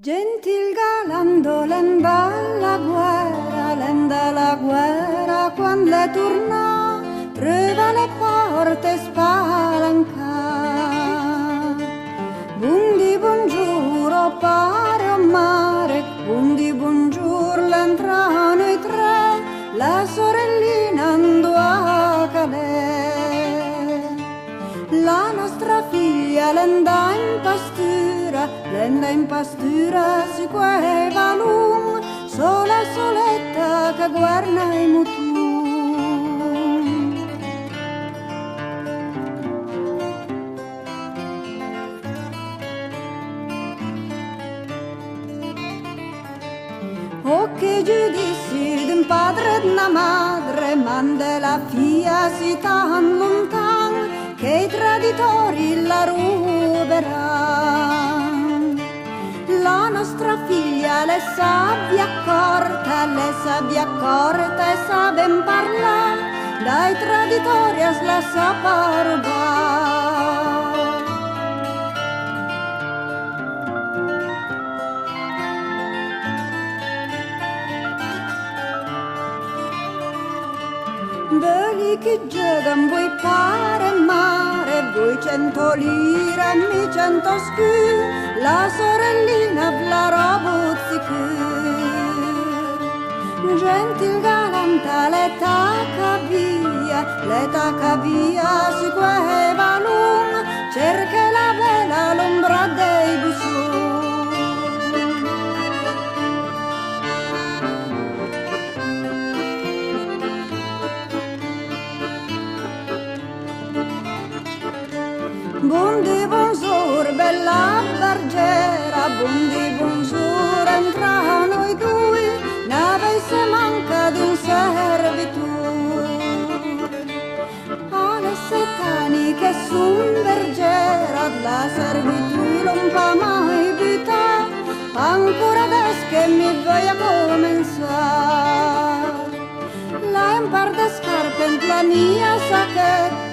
Gentil galando lenda la guerra quando le torna, trova le porte spalanca. Buondì buongiuro pare o mare, buondì buongiuro l'entrano i tre, la sorellina andò a calè. La nostra figlia l'enda in pastura si queva lung, sola soletta che guarda i mutum. Oh che giudizi d'un padre e d'una madre, manda la figlia si tan lontan, che i traditori la ruberanno. La nostra figlia le sabbia accorta e sa ben parlare, dai traditori la sa rubare. Veli che giocan voi pare mare, voi 100 lire e mi 100 scu, la sorellina vla robuzzicu. Gentil galanta le tacca via si queva lung, cerca la vela l'ombra dei busù. Buondì buongiorno, bella bargera, buondì buongiorno, entrano i due, nave se manca di un servitù. Alle 7 anni che son vergera, la servitù non fa mai vita, ancora adesso che mi voglio comenzare. La impar de scarpe in la mia sacchetta,